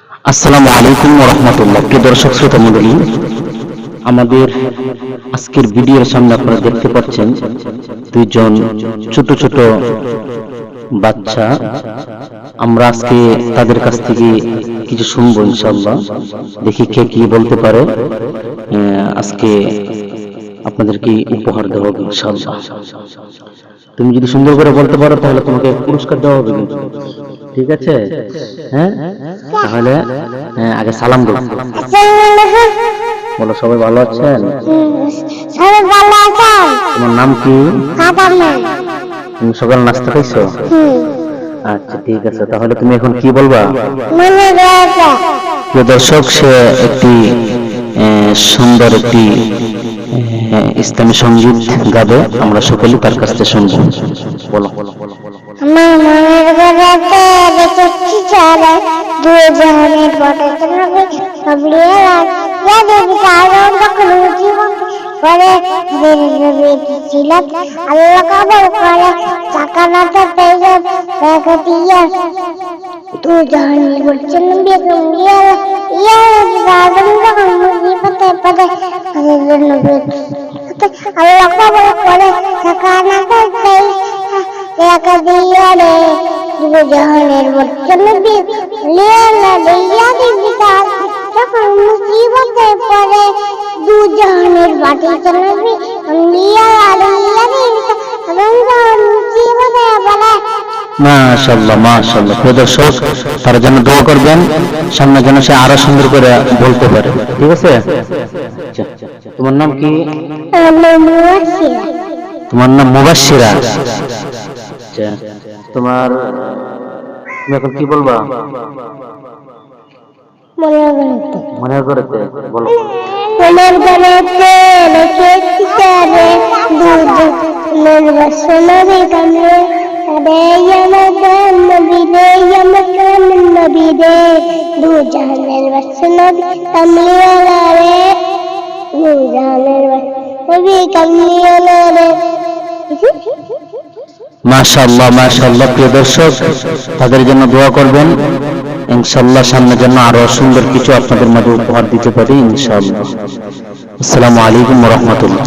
আসসালামু আলাইকুম ওয়া রাহমাতুল্লাহ। প্রিয় দর্শক শ্রোতা মণ্ডলী, আমাদের আজকের ভিডিওর সামনে আপনারা দেখতে পাচ্ছেন দুইজন ছোট ছোট বাচ্চা। আমরা আজকে তাদের কাছ থেকে কিছু শুনবো ইনশাআল্লাহ। দেখি কে কি বলতে পারে। আজকে আপনাদেরকে উপহার দেওয়া হবে ইনশাআল্লাহ। তুমি যদি সুন্দর করে বলতে পারো তাহলে তোমাকে পুরস্কার দেওয়া হবে কিন্তু, ঠিক আছে? হ্যাঁ, তাহলে আগে সালাম দাও। বলো, সবাই ভালো আছেন? সবাই ভালো আছেন? তোমার নাম কি? ফাতেমা। তুমি সকাল নাস্তা খাইছো? আচ্ছা, ঠিক আছে। তাহলে তুমি এখন কি বলবা? মনে রয়েছে। প্রিয় দর্শক, সে একটি সুন্দর একটি ইসলামী সঙ্গীত গাবে। আমরা সকলেই তার কাছ থেকে শুনবো। বলো। আমার মনের ঘরেতে দেখেছি চারা দুই জাহানের বটে নবী সবলিয়ে যাদের কারণ তখন জীবন করে ছিল আল্লাহ কবর করে চাকানাতে পেয়ে দেখা দিয়ে দুই জাহানের বটে নবী ইয়া ইয়া কারণ তখন জীবতে পদে নবী আল্লাহ কবর করে চাকানাতে পেয়ে দেখা দিয়ে রে দুই জাহানের বটে নবী লিয়া দিয়া দিবিকা যখন মুসিবতে পড়ে দু জাহানের বাটি নবী লিয়া লিয়া দিবিকা যখন মুসিবতে পড়ে। মাশাআল্লাহ, মাশাআল্লাহ। প্রিয় দর্শক, তারা যেন দোয়া করবেন, সামনে যেন সে আরো সুন্দর করে বলতে পারে, ঠিক আছে? তোমার নাম কি? তোমার নাম মুবাশশিরা। আচ্ছা, তুমি এখন কি বলবা? মনের ঘরেতে বলো। মনের ঘরেতে রেখেছি তারে দুধ নবী কামে রে আমার নবী রে আমার নবী রে দু জাহানের নবী কামলিওয়ালা রে দু জাহানের নবী কামলিওয়ালা রে। মাশাআল্লাহ, মাশাআল্লাহ। প্রিয় দর্শক, তাদের জন্য দোয়া করবেন, ইনশাআল্লাহ সামনে যেন আরো সুন্দর কিছু আপনাদের মাঝে উপহার দিতে পারি ইনশাআল্লাহ। আসসালামু আলাইকুম ওয়া রাহমাতুল্লাহ।